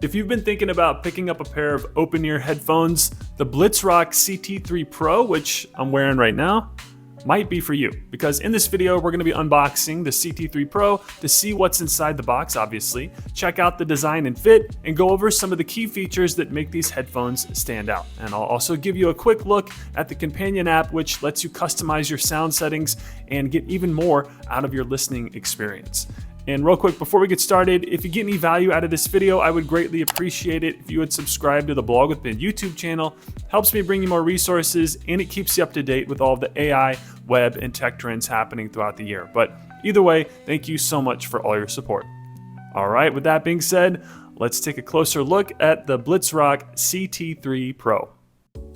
If you've been thinking about picking up a pair of open-ear headphones, the Blitzrock CT3 Pro, which I'm wearing right now, might be for you. Because in this video, we're gonna be unboxing the CT3 Pro to see what's inside the box, obviously, check out the design and fit, and go over some of the key features that make these headphones stand out. And I'll also give you a quick look at the companion app, which lets you customize your sound settings and get even more out of your listening experience. And real quick, before we get started, if you get any value out of this video, I would greatly appreciate it if you would subscribe to the Blog with Ben YouTube channel. Helps me bring you more resources, and it keeps you up to date with all the AI, web, and tech trends happening throughout the year. But either way, thank you so much for all your support. All right, with that being said, let's take a closer look at the Blitzrock CT3 Pro.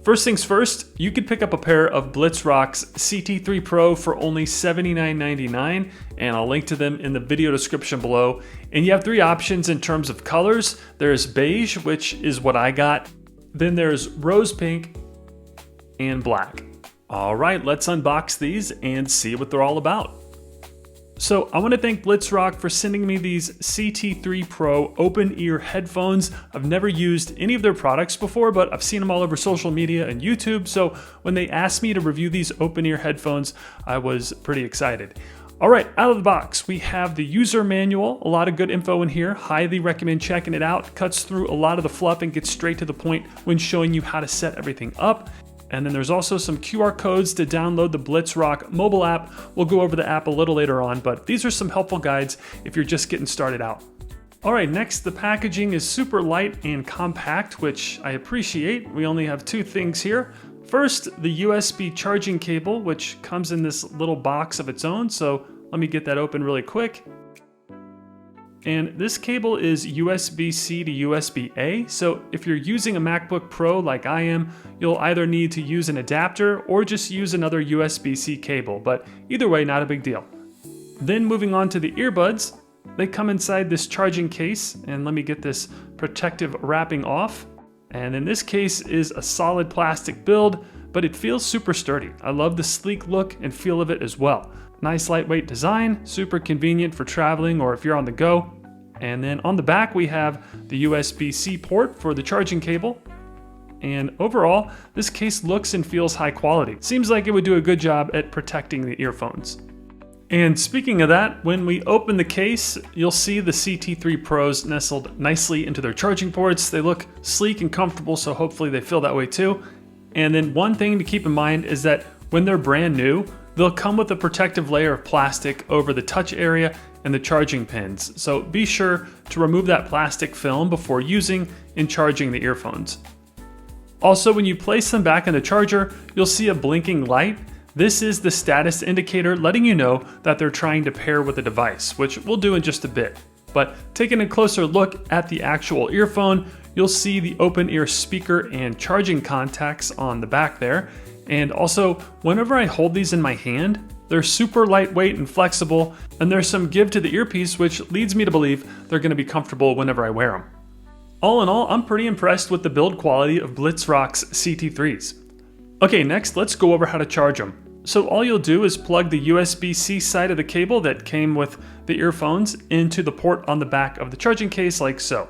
First things first, you could pick up a pair of Blitzrock's CT3 Pro for only $79.99, and I'll link to them in the video description below. And you have three options in terms of colors. There's beige, which is what I got. Then there's rose pink and black. All right, let's unbox these and see what they're all about. So I want to thank Blitzrock for sending me these CT3 Pro open ear headphones. I've never used any of their products before, but I've seen them all over social media and YouTube. So when they asked me to review these open ear headphones, I was pretty excited. All right, out of the box, we have the user manual, a lot of good info in here. Highly recommend checking it out. Cuts through a lot of the fluff and gets straight to the point when showing you how to set everything up. And then there's also some QR codes to download the Bliztrock Mobile App. We'll go over the app a little later on, but these are some helpful guides if you're just getting started out. All right, next, the packaging is super light and compact, which I appreciate. We only have two things here. First, the USB charging cable, which comes in this little box of its own. So let me get that open really quick. And this cable is USB-C to USB-A, so if you're using a MacBook Pro like I am, you'll either need to use an adapter or just use another USB-C cable, but either way, not a big deal. Then moving on to the earbuds, they come inside this charging case, and let me get this protective wrapping off. And in this case is a solid plastic build, but it feels super sturdy. I love the sleek look and feel of it as well. Nice lightweight design, super convenient for traveling or if you're on the go. And then on the back we have the USB-C port for the charging cable. And overall, this case looks and feels high quality. Seems like it would do a good job at protecting the earphones. And speaking of that, when we open the case, you'll see the CT3 Pros nestled nicely into their charging ports. They look sleek and comfortable, so hopefully they feel that way too. And then one thing to keep in mind is that when they're brand new, they'll come with a protective layer of plastic over the touch area and the charging pins. So be sure to remove that plastic film before using and charging the earphones. Also, when you place them back in the charger, you'll see a blinking light. This is the status indicator letting you know that they're trying to pair with the device, which we'll do in just a bit. But taking a closer look at the actual earphone, you'll see the open ear speaker and charging contacts on the back there. And also, whenever I hold these in my hand, they're super lightweight and flexible, and there's some give to the earpiece, which leads me to believe they're going to be comfortable whenever I wear them. All in all, I'm pretty impressed with the build quality of Blitzrock's CT3s. Okay, next, let's go over how to charge them. So all you'll do is plug the USB-C side of the cable that came with the earphones into the port on the back of the charging case like so.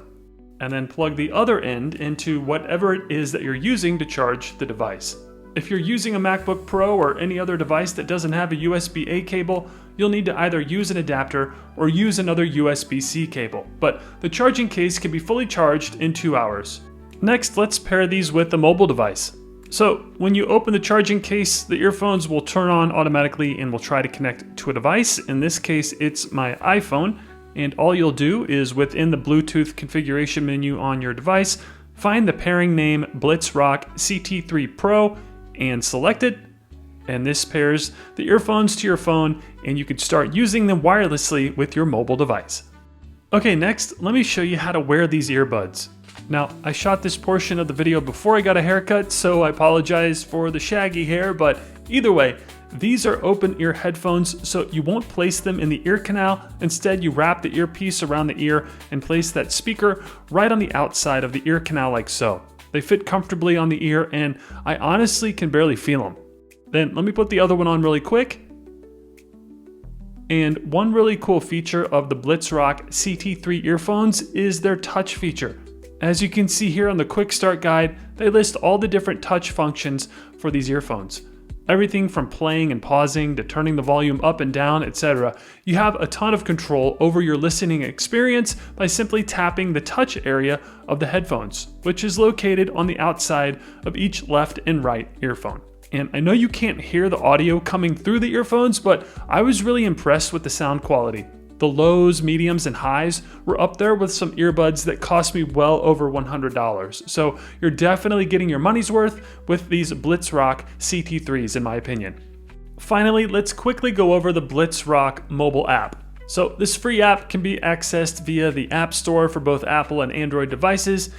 And then plug the other end into whatever it is that you're using to charge the device. If you're using a MacBook Pro or any other device that doesn't have a USB-A cable, you'll need to either use an adapter or use another USB-C cable, but the charging case can be fully charged in 2 hours. Next, let's pair these with the mobile device. So when you open the charging case, the earphones will turn on automatically and will try to connect to a device. In this case, it's my iPhone, and all you'll do is within the Bluetooth configuration menu on your device, find the pairing name Blitzrock CT3 Pro and select it, and this pairs the earphones to your phone, and you can start using them wirelessly with your mobile device. Okay, next, let me show you how to wear these earbuds. Now, I shot this portion of the video before I got a haircut, so I apologize for the shaggy hair, but either way, these are open ear headphones, so you won't place them in the ear canal. Instead, you wrap the earpiece around the ear and place that speaker right on the outside of the ear canal like so. They fit comfortably on the ear, and I honestly can barely feel them. Then let me put the other one on really quick. And one really cool feature of the Blitzrock CT3 earphones is their touch feature. As you can see here on the quick start guide, they list all the different touch functions for these earphones. Everything from playing and pausing to turning the volume up and down, etc. You have a ton of control over your listening experience by simply tapping the touch area of the headphones, which is located on the outside of each left and right earphone. And I know you can't hear the audio coming through the earphones, but I was really impressed with the sound quality. The lows, mediums, and highs were up there with some earbuds that cost me well over $100. So you're definitely getting your money's worth with these Blitzrock CT3s in my opinion. Finally, let's quickly go over the Blitzrock Mobile App. So this free app can be accessed via the App Store for both Apple and Android devices.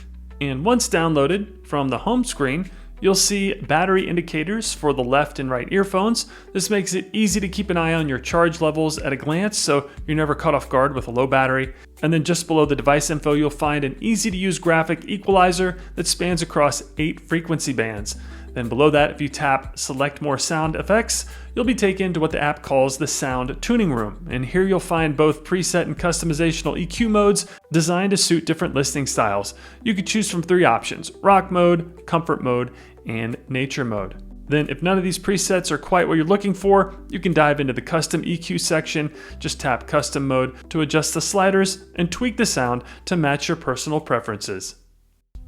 And once downloaded from the home screen, you'll see battery indicators for the left and right earphones. This makes it easy to keep an eye on your charge levels at a glance so you're never caught off guard with a low battery. And then just below the device info, you'll find an easy to use graphic equalizer that spans across 8 frequency bands. Then below that, if you tap select more sound effects, you'll be taken to what the app calls the sound tuning room. And here you'll find both preset and customizational EQ modes designed to suit different listening styles. You could choose from 3 options: rock mode, comfort mode, and nature mode. Then if none of these presets are quite what you're looking for, you can dive into the custom EQ section, just tap custom mode to adjust the sliders and tweak the sound to match your personal preferences.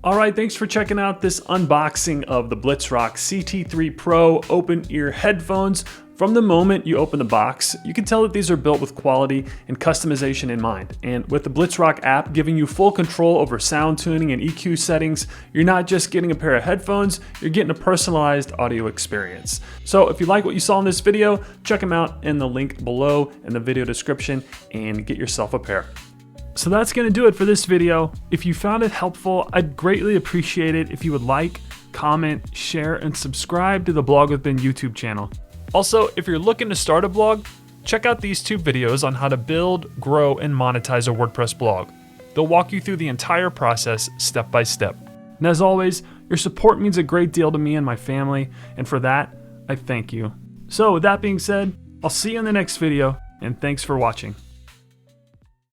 Alright, thanks for checking out this unboxing of the Blitzrock CT3 Pro open ear headphones. From the moment you open the box, you can tell that these are built with quality and customization in mind. And with the Blitzrock app giving you full control over sound tuning and EQ settings, you're not just getting a pair of headphones, you're getting a personalized audio experience. So if you like what you saw in this video, check them out in the link below in the video description and get yourself a pair. So that's going to do it for this video. If you found it helpful, I'd greatly appreciate it if you would like, comment, share, and subscribe to the Blog with Ben YouTube channel. Also, if you're looking to start a blog, check out these 2 videos on how to build, grow, and monetize a WordPress blog. They'll walk you through the entire process step by step. And as always, your support means a great deal to me and my family, and for that, I thank you. So with that being said, I'll see you in the next video, and thanks for watching.